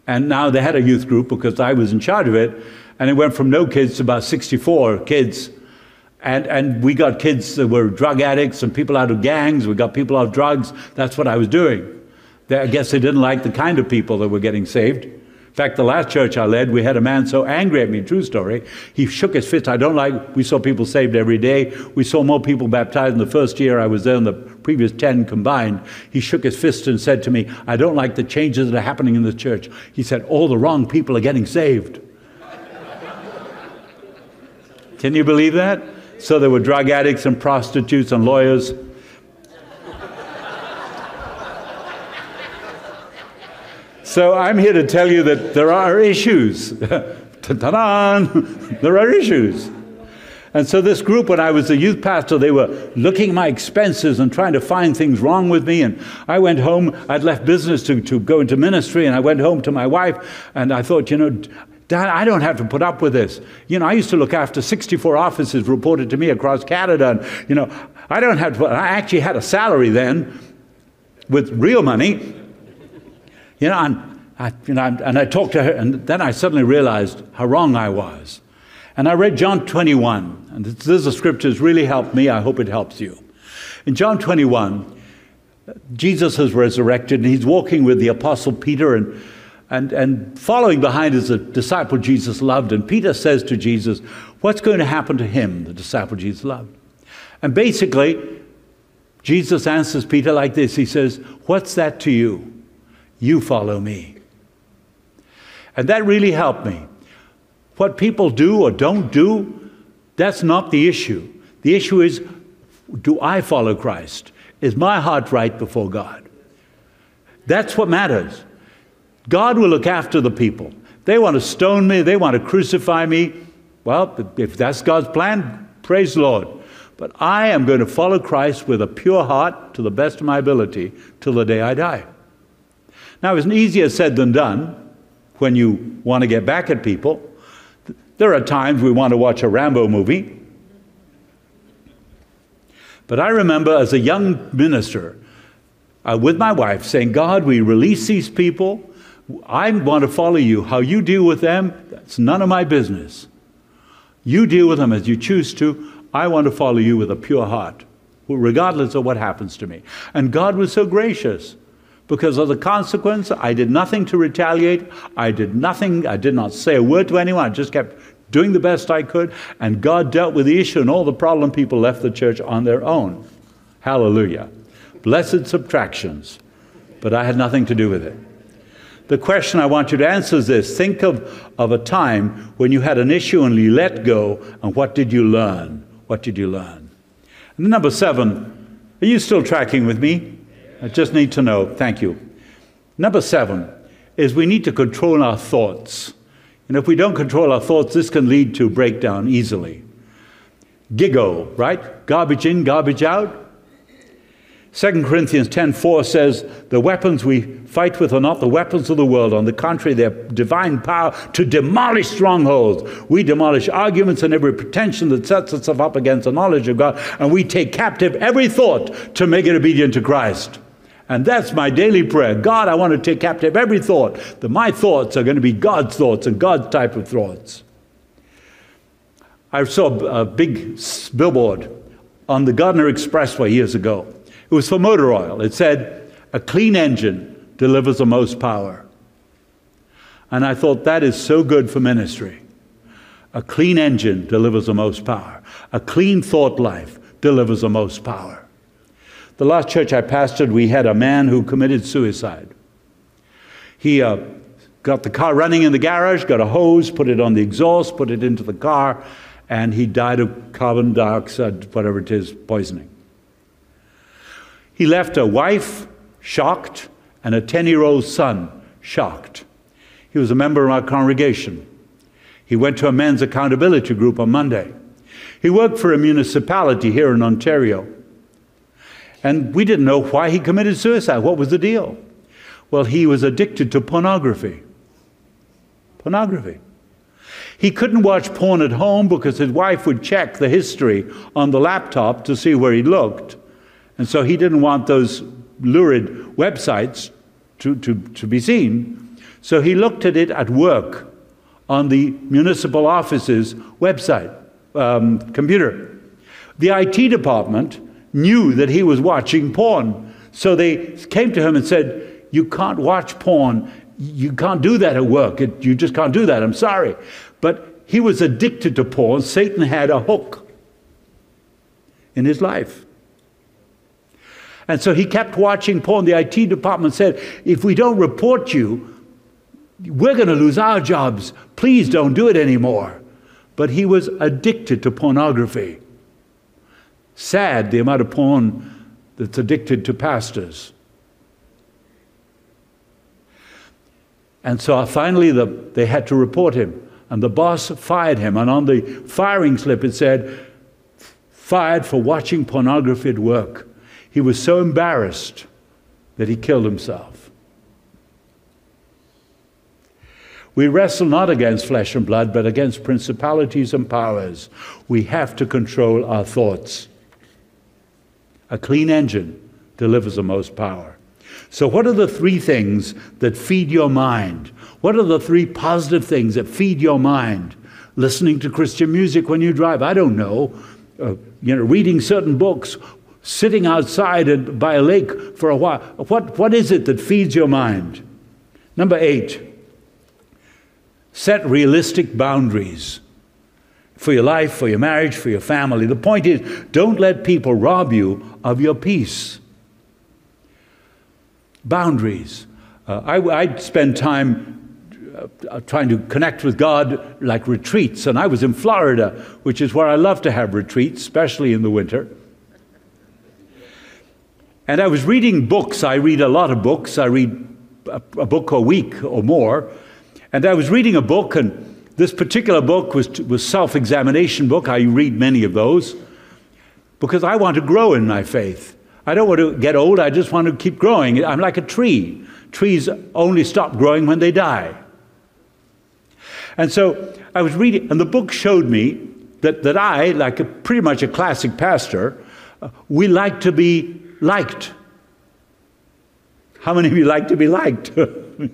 S2: And now they had a youth group because I was in charge of it. And it went from no kids to about 64 kids. And we got kids that were drug addicts and people out of gangs. We got people out of drugs. That's what I was doing. I guess they didn't like the kind of people that were getting saved. In fact, the last church I led, we had a man so angry at me, true story, he shook his fist. We saw people saved every day. We saw more people baptized in the first year I was there than the previous 10 combined. He shook his fist and said to me, "I don't like the changes that are happening in the church." He said, "All the wrong people are getting saved." Can you believe that? So there were drug addicts and prostitutes and lawyers. So I'm here to tell you that there are issues. Ta-da! There are issues. And so this group, when I was a youth pastor, they were looking at my expenses and trying to find things wrong with me. And I went home. I'd left business to go into ministry, and I went home to my wife, and I thought, Dad, I don't have to put up with this. I used to look after 64 offices reported to me across Canada, and, I don't have to. I actually had a salary then with real money. And I talked to her, and then I suddenly realized how wrong I was. And I read John 21, and this scripture has really helped me. I hope it helps you. In John 21, Jesus has resurrected, and he's walking with the Apostle Peter, and following behind is a disciple Jesus loved. And Peter says to Jesus, what's going to happen to him, the disciple Jesus loved? And basically, Jesus answers Peter like this. He says, what's that to you? You follow me. And that really helped me. What people do or don't do, that's not the issue. The issue is, do I follow Christ? Is my heart right before God? That's what matters. God will look after the people. They want to stone me. They want to crucify me. Well, if that's God's plan, praise the Lord. But I am going to follow Christ with a pure heart to the best of my ability till the day I die. Now, it's easier said than done when you want to get back at people. There are times we want to watch a Rambo movie. But I remember as a young minister with my wife saying, God, we release these people. I want to follow you. How you deal with them, that's none of my business. You deal with them as you choose to. I want to follow you with a pure heart, regardless of what happens to me. And God was so gracious. Because of the consequence, I did nothing to retaliate. I did nothing. I did not say a word to anyone. I just kept doing the best I could. And God dealt with the issue, and all the problem people left the church on their own. Hallelujah. Blessed subtractions. But I had nothing to do with it. The question I want you to answer is this. Think of a time when you had an issue and you let go, and what did you learn? What did you learn? And number 7, are you still tracking with me? I just need to know. Thank you. Number 7 is we need to control our thoughts. And if we don't control our thoughts, this can lead to breakdown easily. Gigo, right? Garbage in, garbage out. 2 Corinthians 10:4 says, the weapons we fight with are not the weapons of the world. On the contrary, they're divine power to demolish strongholds. We demolish arguments and every pretension that sets itself up against the knowledge of God. And we take captive every thought to make it obedient to Christ. And that's my daily prayer. God, I want to take captive every thought, that my thoughts are going to be God's thoughts and God's type of thoughts. I saw a big billboard on the Gardner Expressway years ago. It was for motor oil. It said, "A clean engine delivers the most power." And I thought, that is so good for ministry. A clean engine delivers the most power. A clean thought life delivers the most power. The last church I pastored, we had a man who committed suicide. He got the car running in the garage, got a hose, put it on the exhaust, put it into the car, and he died of carbon dioxide, whatever it is, poisoning. He left a wife shocked and a 10-year-old son shocked. He was a member of our congregation. He went to a men's accountability group on Monday. He worked for a municipality here in Ontario. And we didn't know why he committed suicide. What was the deal? Well, he was addicted to pornography. Pornography. He couldn't watch porn at home because his wife would check the history on the laptop to see where he looked. And so he didn't want those lurid websites to be seen. So he looked at it at work on the municipal office's website, computer. The IT department knew that he was watching porn. So they came to him and said, "You can't watch porn. You can't do that at work. You just can't do that. I'm sorry." But he was addicted to porn. Satan had a hook in his life. And so he kept watching porn. The IT department said, "If we don't report you, we're going to lose our jobs. Please don't do it anymore." But he was addicted to pornography. Sad, the amount of porn that's addicted to pastors. And so finally they had to report him. And the boss fired him. And on the firing slip it said, "Fired for watching pornography at work." He was so embarrassed that he killed himself. We wrestle not against flesh and blood, but against principalities and powers. We have to control our thoughts. A clean engine delivers the most power. So what are the three things that feed your mind? What are the three positive things that feed your mind? Listening to Christian music when you drive, I don't know. Reading certain books, sitting outside by a lake for a while. What is it that feeds your mind? Number 8, set realistic boundaries for your life, for your marriage, for your family. The point is, don't let people rob you of your peace. Boundaries. I spend time trying to connect with God, like retreats, and I was in Florida, which is where I love to have retreats, especially in the winter. And I was reading books. I read a lot of books. I read a book a week or more. And I was reading a book, and this particular book was self-examination book. I read many of those because I want to grow in my faith. I don't want to get old. I just want to keep growing. I'm like a tree. Trees only stop growing when they die. And so I was reading, and the book showed me that I, like pretty much a classic pastor, we like to be liked. How many of you like to be liked?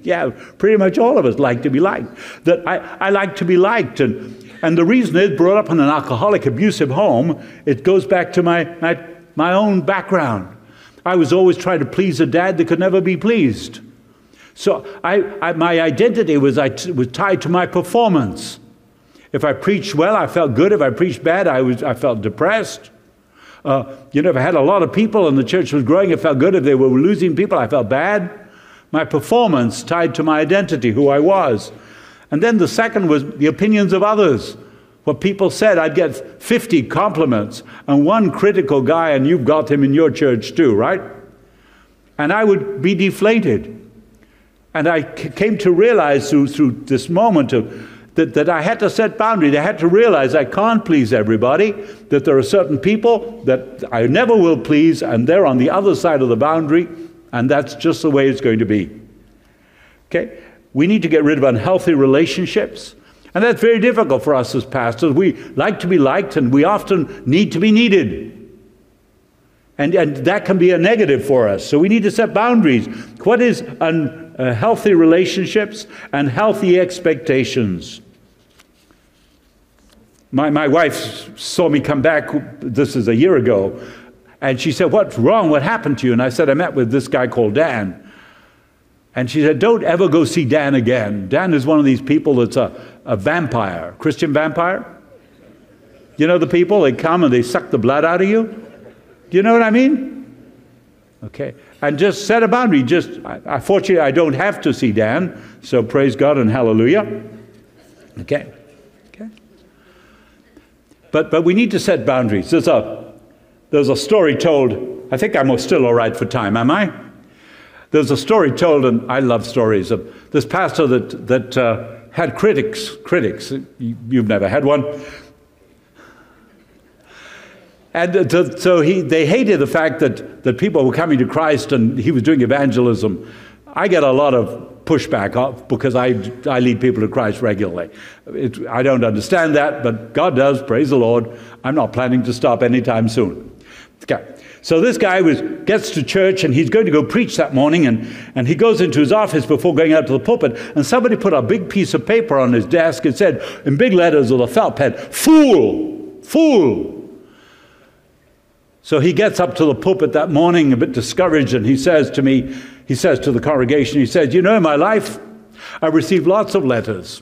S2: Yeah, pretty much all of us like to be liked. That I like to be liked. And the reason is, brought up in an alcoholic, abusive home, it goes back to my own background. I was always trying to please a dad that could never be pleased. So my identity was tied to my performance. If I preached well, I felt good. If I preached bad, I felt depressed. If I had a lot of people and the church was growing, it felt good. If they were losing people, I felt bad. My performance tied to my identity, who I was. And then the second was the opinions of others. What people said, I'd get 50 compliments and one critical guy, and you've got him in your church too, right? And I would be deflated. And I came to realize through this moment that I had to set boundaries. I had to realize I can't please everybody, that there are certain people that I never will please, and they're on the other side of the boundary, and that's just the way it's going to be. Okay? We need to get rid of unhealthy relationships, and that's very difficult for us as pastors. We like to be liked, and we often need to be needed. And that can be a negative for us. So we need to set boundaries. What is healthy relationships and healthy expectations? My wife saw me come back, this is a year ago, and she said, "What's wrong? What happened to you?" And I said, "I met with this guy called Dan." And she said, "Don't ever go see Dan again. Dan is one of these people that's a vampire, Christian vampire. You know the people, they come and they suck the blood out of you? Do you know what I mean?" Okay. And just set a boundary. Fortunately, I don't have to see Dan, so praise God and hallelujah. Okay. Okay. But we need to set boundaries. There's a story told, I think I'm still all right for time, am I? There's a story told, and I love stories, of this pastor that had critics. You've never had one. And so they hated the fact that people were coming to Christ and he was doing evangelism. I get a lot of pushback because I lead people to Christ regularly. I don't understand that, but God does, praise the Lord. I'm not planning to stop anytime soon. Okay. So this guy gets to church and he's going to go preach that morning, and he goes into his office before going out to the pulpit, and somebody put a big piece of paper on his desk and said in big letters with a felt pen, "Fool! Fool!" So he gets up to the pulpit that morning a bit discouraged, and he says to the congregation, he says, "You know, in my life, I've received lots of letters.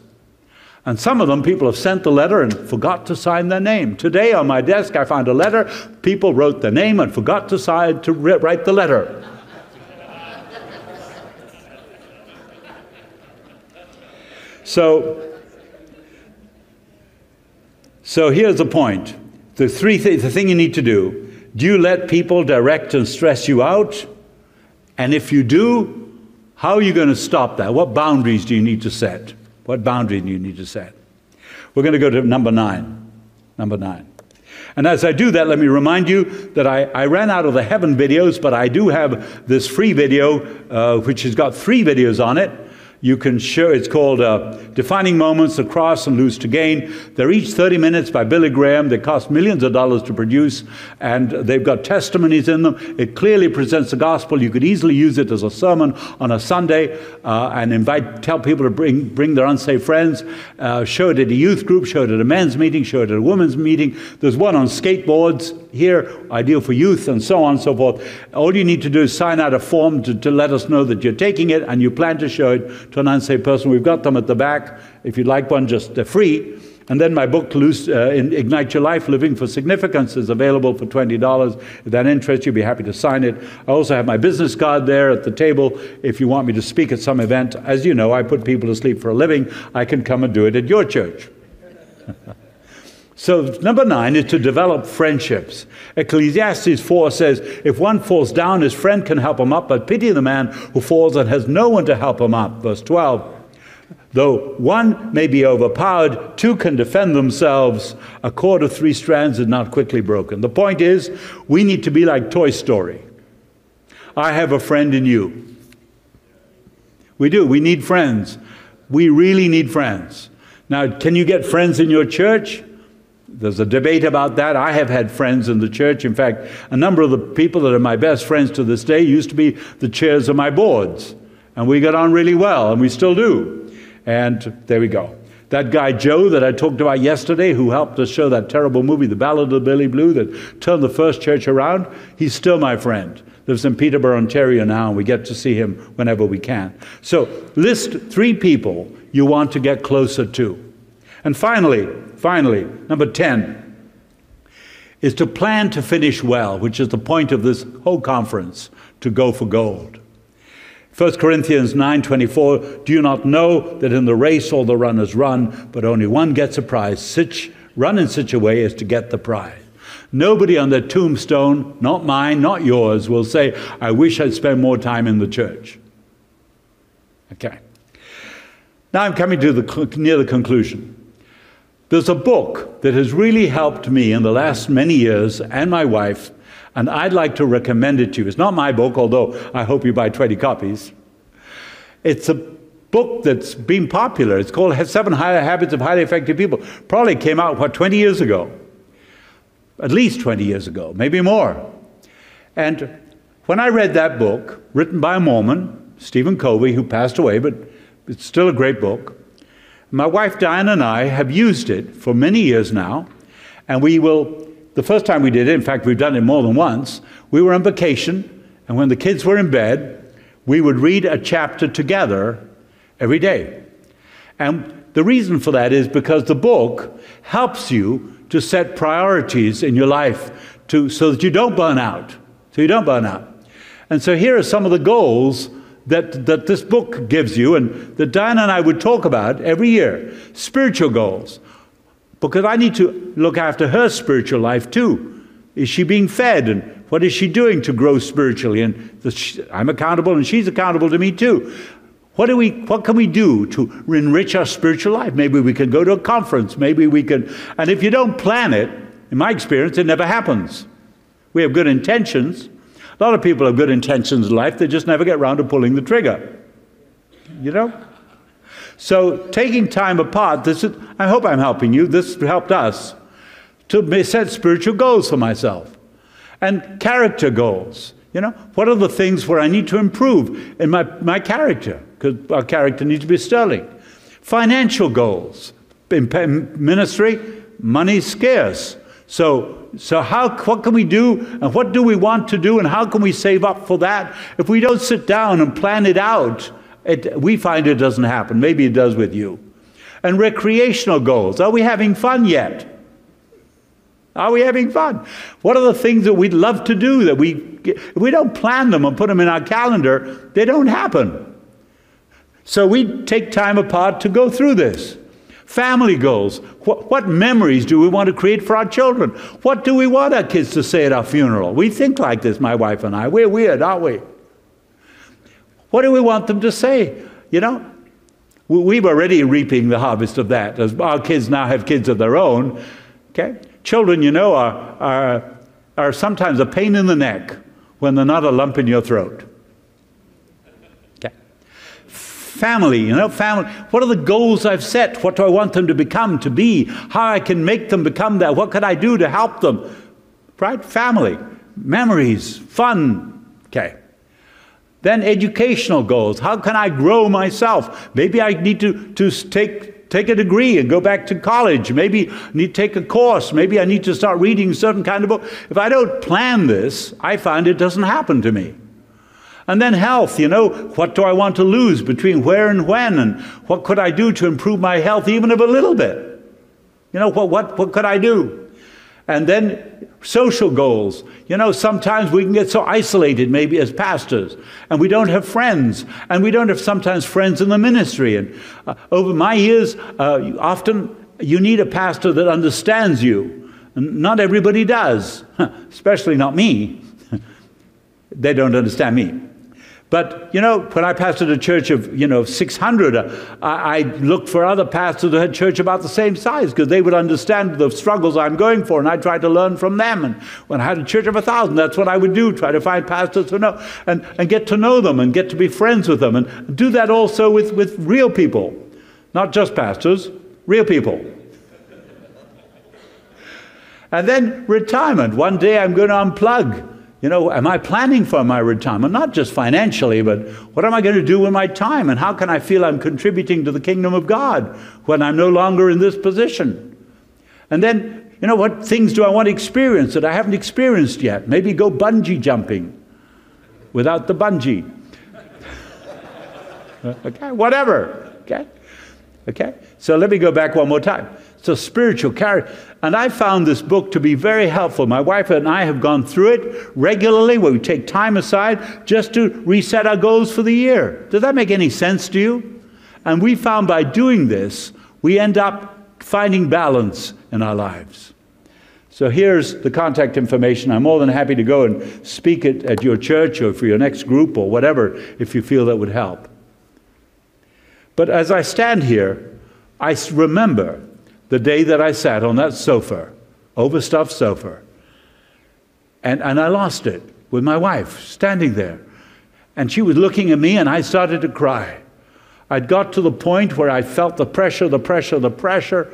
S2: And some of them, people have sent the letter and forgot to sign their name. Today on my desk, I found a letter. People wrote their name and forgot to write the letter." So here's the point. The thing you need to do. Do you let people direct and stress you out? And if you do, how are you going to stop that? What boundaries do you need to set? What boundary do you need to set? We're going to go to number 9. Number 9. And as I do that, let me remind you that I ran out of the heaven videos, but I do have this free video, which has got 3 videos on it. You can share, it's called Defining Moments, The Cross and Lose to Gain. They're each 30 minutes by Billy Graham. They cost millions of dollars to produce, and they've got testimonies in them. It clearly presents the gospel. You could easily use it as a sermon on a Sunday and tell people to bring their unsaved friends. Show it at a youth group, show it at a men's meeting, show it at a women's meeting. There's one on skateboards here, ideal for youth, and so on and so forth. All you need to do is sign out a form to let us know that you're taking it and you plan to show it to an unsaved person. We've got them at the back. If you'd like one, they're free. And then my book, Ignite Your Life, Living for Significance, is available for $20. If that interests you, be happy to sign it. I also have my business card there at the table. If you want me to speak at some event, as you know, I put people to sleep for a living. I can come and do it at your church. So number 9 is to develop friendships. Ecclesiastes 4 says, if one falls down, his friend can help him up, but pity the man who falls and has no one to help him up. Verse 12, though one may be overpowered, 2 can defend themselves. A cord of 3 strands is not quickly broken. The point is, we need to be like Toy Story. I have a friend in you. We do. We need friends. We really need friends. Now, can you get friends in your church? There's a debate about that. I have had friends in the church. In fact, a number of the people that are my best friends to this day used to be the chairs of my boards. And we got on really well, and we still do. And there we go. That guy Joe that I talked about yesterday, who helped us show that terrible movie, The Ballad of Billy Blue, that turned the first church around, he's still my friend. Lives in Peterborough, Ontario now, and we get to see him whenever we can. So list 3 people you want to get closer to. And finally, number 10 is to plan to finish well, which is the point of this whole conference, to go for gold. 1 Corinthians 9:24, do you not know that in the race all the runners run, but only one gets a prize? Run in such a way as to get the prize. Nobody on their tombstone, not mine, not yours, will say, I wish I'd spent more time in the church. Okay. Now I'm coming to near the conclusion. There's a book that has really helped me in the last many years, and my wife, and I'd like to recommend it to you. It's not my book, although I hope you buy 20 copies. It's a book that's been popular. It's called 7 Habits of Highly Effective People. Probably came out, 20 years ago? At least 20 years ago, maybe more. And when I read that book, written by a Mormon, Stephen Covey, who passed away, but it's still a great book, my wife Diane and I have used it for many years now, and we will, the first time we did it, in fact we've done it more than once, we were on vacation, and when the kids were in bed, we would read a chapter together every day. And the reason for that is because the book helps you to set priorities in your life so that you don't burn out. And so here are some of the goals that this book gives you and that Diane and I would talk about every year. Spiritual goals. Because I need to look after her spiritual life too. Is she being fed? And what is she doing to grow spiritually? And I'm accountable and she's accountable to me too. What can we do to enrich our spiritual life? Maybe we can go to a conference. Maybe we can. And if you don't plan it, in my experience, it never happens. We have good intentions. A lot of people have good intentions in life. They just never get around to pulling the trigger. You know? So taking time apart, I hope I'm helping you. This helped us to set spiritual goals for myself. And character goals. You know, what are the things where I need to improve in my character? Because our character needs to be sterling. Financial goals. In ministry, money's scarce. So what can we do, and what do we want to do, and how can we save up for that? If we don't sit down and plan it out, we find it doesn't happen. Maybe it does with you. And recreational goals. Are we having fun yet? Are we having fun? What are the things that we'd love to do that if we don't plan them and put them in our calendar, they don't happen. So we take time apart to go through this. Family goals. What memories do we want to create for our children? What do we want our kids to say at our funeral? We think like this, my wife and I. We're weird, aren't we? What do we want them to say? You know, we're already reaping the harvest of that, as our kids now have kids of their own. Okay? Children, you know, are sometimes a pain in the neck when they're not a lump in your throat. Okay. Family, you know, family. What are the goals I've set? What do I want them to become, to be? How I can make them become that? What can I do to help them? Right? Family, memories, fun. Okay. Then educational goals. How can I grow myself? Maybe I need to take a degree and go back to college. Maybe I need to take a course. Maybe I need to start reading a certain kind of book. If I don't plan this, I find it doesn't happen to me. And then health, you know, what do I want to lose between where and when? And what could I do to improve my health even of a little bit? You know, what could I do? And then social goals. You know, sometimes we can get so isolated maybe as pastors, and we don't have friends, and we don't have sometimes friends in the ministry. And over my years, often you need a pastor that understands you. And not everybody does, especially not me. They don't understand me. But, you know, when I pastored a church of, 600, I looked for other pastors that had church about the same size because they would understand the struggles I'm going for, and I tried to learn from them. And when I had a church of 1,000, that's what I would do, try to find pastors who know, and get to know them and get to be friends with them. And do that also with real people, not just pastors, real people. And then retirement. One day I'm going to unplug. You know, am I planning for my retirement? Not just financially, but what am I going to do with my time? And how can I feel I'm contributing to the kingdom of God when I'm no longer in this position? And then, you know, what things do I want to experience that I haven't experienced yet? Maybe go bungee jumping without the bungee. Okay, whatever. Okay. So let me go back one more time. So spiritual character. And I found this book to be very helpful. My wife and I have gone through it regularly where we take time aside just to reset our goals for the year. Does that make any sense to you? And we found by doing this, we end up finding balance in our lives. So here's the contact information. I'm more than happy to go and speak it at your church or for your next group or whatever if you feel that would help. But as I stand here, I remember the day that I sat on that sofa, overstuffed sofa, and I lost it with my wife standing there. And she was looking at me and I started to cry. I'd got to the point where I felt the pressure,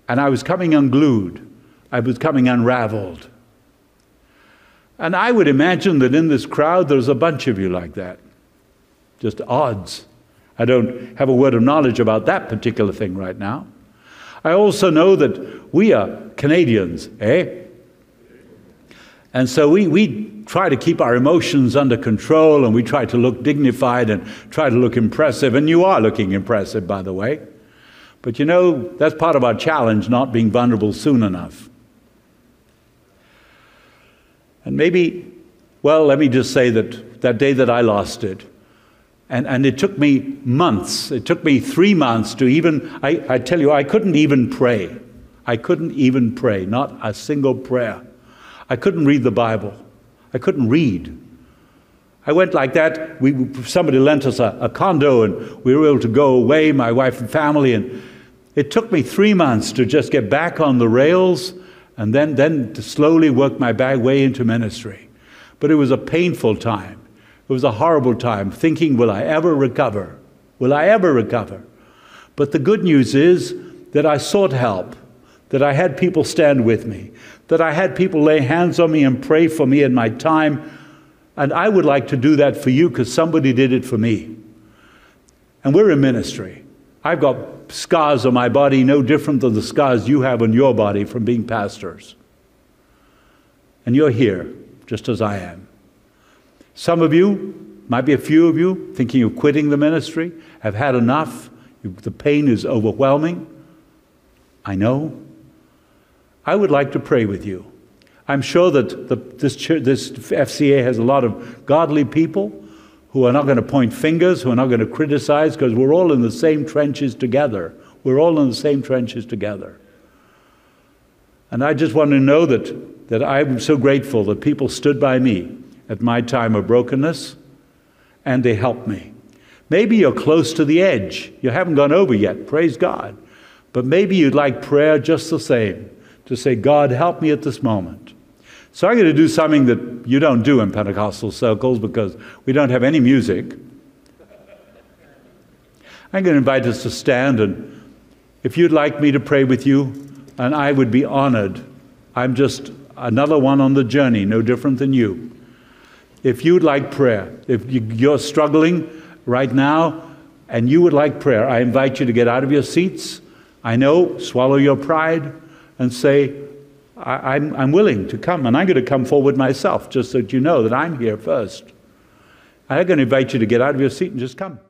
S2: and I was coming unglued. I was coming unraveled. And I would imagine that in this crowd there's a bunch of you like that. Just odds. I don't have a word of knowledge about that particular thing right now. I also know that we are Canadians, eh? And so we try to keep our emotions under control, and we try to look dignified and try to look impressive. And you are looking impressive, by the way. But you know, that's part of our challenge, not being vulnerable soon enough. And maybe, well, let me just say that day that I lost it, and it took me months, it took me 3 months to even, I tell you, I couldn't even pray. I couldn't even pray, not a single prayer. I couldn't read the Bible. I couldn't read. I went like that. Somebody lent us a condo, and we were able to go away, my wife and family, and it took me 3 months to just get back on the rails, and then to slowly work my way into ministry. But it was a painful time. It was a horrible time, thinking, will I ever recover? Will I ever recover? But the good news is that I sought help, that I had people stand with me, that I had people lay hands on me and pray for me in my time. And I would like to do that for you because somebody did it for me. And we're in ministry. I've got scars on my body no different than the scars you have on your body from being pastors. And you're here, just as I am. Some of you, might be a few of you, thinking of quitting the ministry, have had enough. The pain is overwhelming. I know. I would like to pray with you. I'm sure that this FCA has a lot of godly people who are not going to point fingers, who are not going to criticize, because we're all in the same trenches together. We're all in the same trenches together. And I just want to know that I'm so grateful that people stood by me at my time of brokenness, and they helped me. Maybe you're close to the edge. You haven't gone over yet, praise God. But maybe you'd like prayer just the same, to say, God, help me at this moment. So I'm going to do something that you don't do in Pentecostal circles because we don't have any music. I'm going to invite us to stand, and if you'd like me to pray with you, and I would be honored. I'm just another one on the journey, no different than you. If you'd like prayer, if you're struggling right now and you would like prayer, I invite you to get out of your seats. I know, swallow your pride and say, I'm willing to come, and I'm going to come forward myself, just so that you know that I'm here first. I'm going to invite you to get out of your seat and just come.